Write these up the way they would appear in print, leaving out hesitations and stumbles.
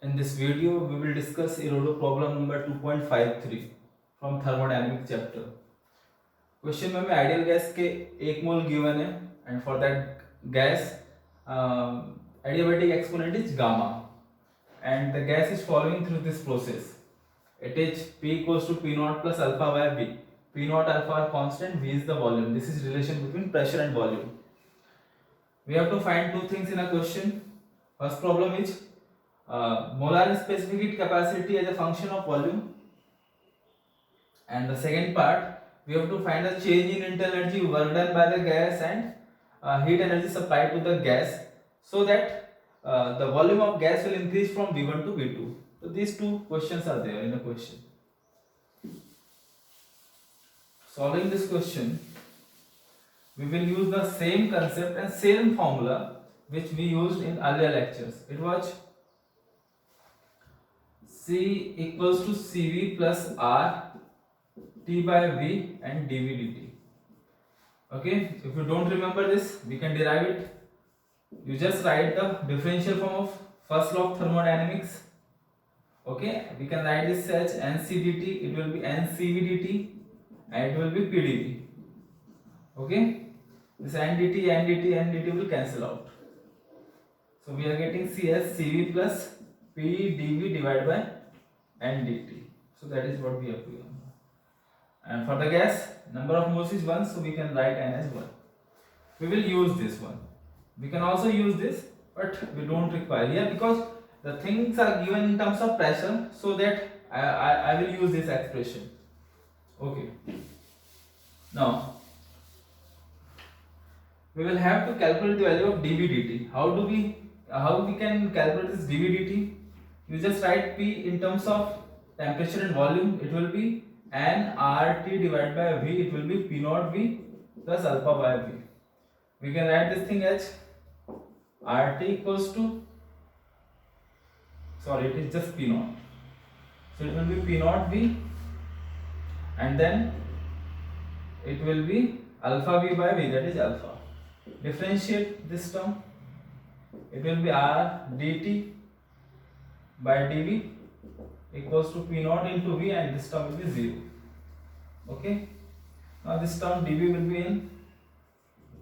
In this video, we will discuss Erodo problem number 2.53 from thermodynamic chapter. Question में ideal gas के 1 मोल given है and for that gas adiabatic exponent is gamma and the gas is following through this process. It is P equals to P naught plus alpha by V. P naught alpha are constant, V is the volume. This is relation between pressure and volume. We have to find two things in a question. First problem is molar specific heat capacity as a function of volume, and the second part we have to find the change in internal energy work done by the gas and heat energy supplied to the gas, so that the volume of gas will increase from V1 to V2. So these two questions are there in the question. Solving this question, we will use the same concept and same formula which we used in earlier lectures. It was C equals to Cv plus R T by V and dV dt. Okay, if you don't remember this, we can derive it. You just write the differential form of first law of thermodynamics. Okay, we can write this as NCDT, it will be NCVDT and it will be PdV. Okay, this NDT will cancel out. So we are getting C as Cv plus PdV divided by NDT. So that is what we have to do. And for the gas, number of moles is 1, so we can write N as 1. We will use this one. We can also use this, but we don't require here because the things are given in terms of pressure, so that I will use this expression. Okay. Now, we will have to calculate the value of dV dt. How we can calculate this dV dt? You just write P in terms of temperature and volume. It will be nRT divided by V, it will be P naught V plus alpha by V. We can write this thing as RT equals to, sorry, it is just P naught. So it will be P naught V and then it will be alpha V by V, that is alpha. Differentiate this term, it will be R dt by dV equals to P naught into V and this term will be 0. Okay, now this term dV will be in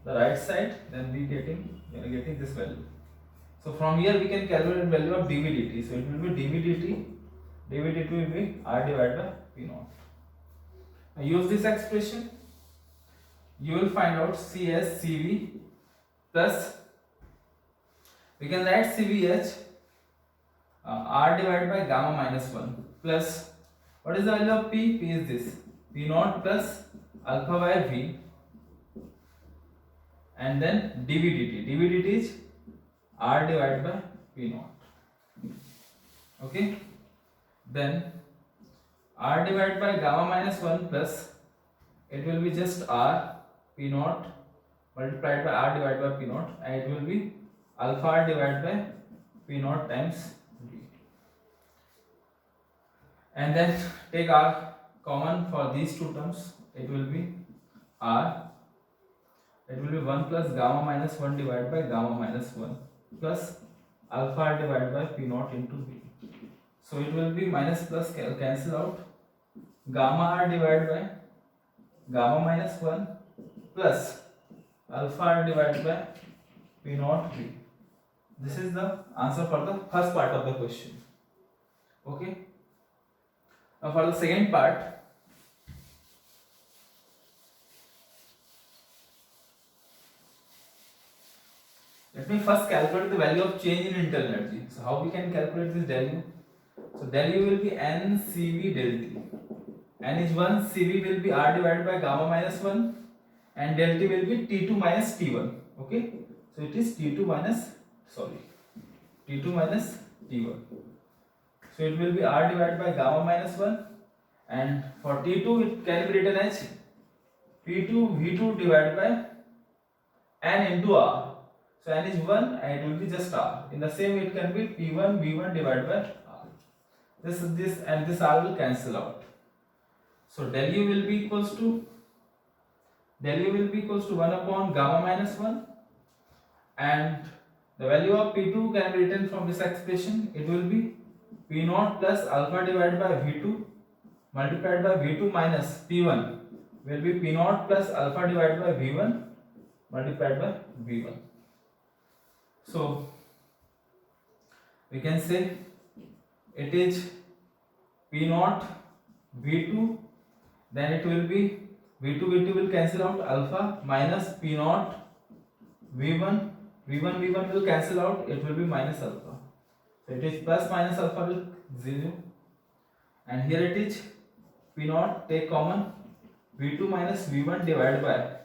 the right side, then we are getting this value. So from here we can calculate the value of dV dt. So it will be dV dt will be R divided by P naught. Now use this expression, you will find out C as Cv plus, we can write Cv as R divided by gamma minus 1 plus, what is the value of P? P is this, P naught plus alpha by V and then dV dt. dV dt is R divided by P naught. Okay, then R divided by gamma minus 1 plus, it will be just R P naught multiplied by R divided by P naught and it will be alpha R divided by P naught times V. And then take R common for these two terms, it will be R, it will be 1 plus gamma minus 1 divided by gamma minus 1 plus alpha R divided by P naught into V. So it will be minus plus cancel out, gamma R divided by gamma minus 1 plus alpha R divided by P naught V. This is the answer for the first part of the question. Okay. Now for the second part, let me first calculate the value of change in internal energy. So how we can calculate this del U? So del U will be NCV del T. N is 1, Cv will be R divided by gamma minus 1 and del T will be T2 minus T1. Okay. So it is T2 minus T1. So it will be R divided by gamma minus 1 and for T2 it can be written as P2 V2 divided by N into R. So N is 1 and it will be just R. In the same way it can be P1 V1 divided by R. This and this R will cancel out. So del U will be equals to 1 upon gamma minus 1 and the value of P2 can be written from this expression, it will be P naught plus alpha divided by V2 multiplied by V2 minus P1 will be P naught plus alpha divided by V1 multiplied by V1. So we can say it is P naught V2, then it will be V2 will cancel out alpha minus P naught V1, V1 will cancel out, it will be minus alpha. So it is plus minus alpha will 0, and here it is P naught, take common, V2 minus V1 divided by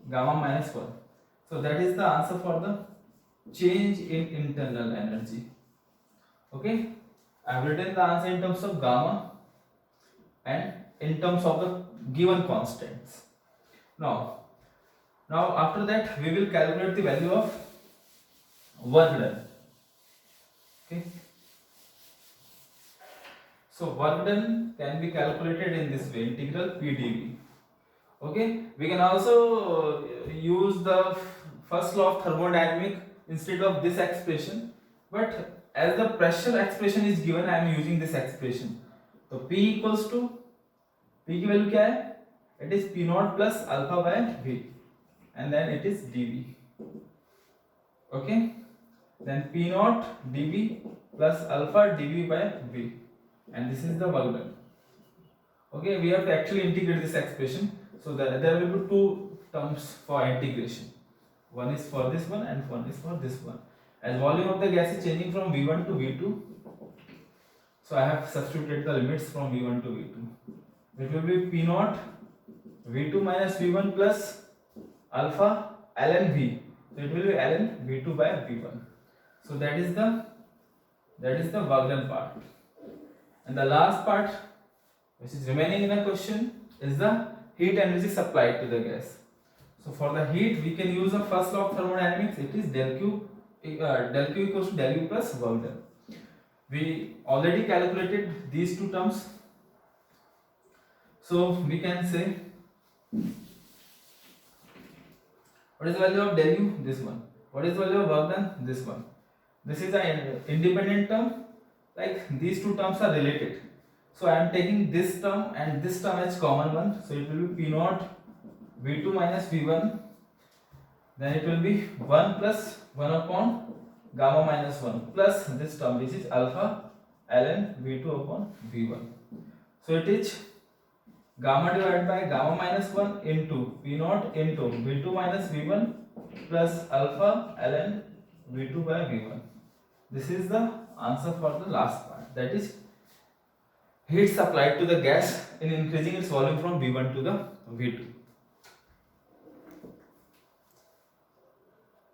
gamma minus 1. So that is the answer for the change in internal energy. Okay, I have written the answer in terms of gamma and in terms of the given constants. Now after that we will calculate the value of work done. Okay, so work done can be calculated in this way, integral P dV. Okay, we can also use the first law of thermodynamic instead of this expression, but as the pressure expression is given, I am using this expression. So P equals to, P की value क्या है? It is P naught plus alpha by V, and then it is dV. Okay, then P naught dV plus alpha dV by V, and this is the work done. Okay, we have to actually integrate this expression, so that there will be two terms for integration. One is for this one and one is for this one. As volume of the gas is changing from V1 to V2, so I have substituted the limits from V1 to V2. It will be P naught V2 minus V1 plus alpha ln V. So it will be ln V2 by V1. So that is the work done part. And the last part, which is remaining in the question, is the heat energy supplied to the gas. So for the heat, we can use the first law of thermodynamics. It is del Q equals to del U plus work done. We already calculated these two terms. So we can say, what is the value of del U? This one. What is the value of work done? This one. This is an independent term. Like these two terms are related. So I am taking this term and this term as common one. So it will be P naught V2 minus V1. Then it will be 1 plus 1 upon gamma minus 1 plus this term, which is alpha ln V2 upon V1. So it is gamma divided by gamma minus 1 into P naught into V2 minus V1 plus alpha ln V2 by V1. This is the answer for the last part, that is heat supplied to the gas in increasing its volume from V1 to the V2.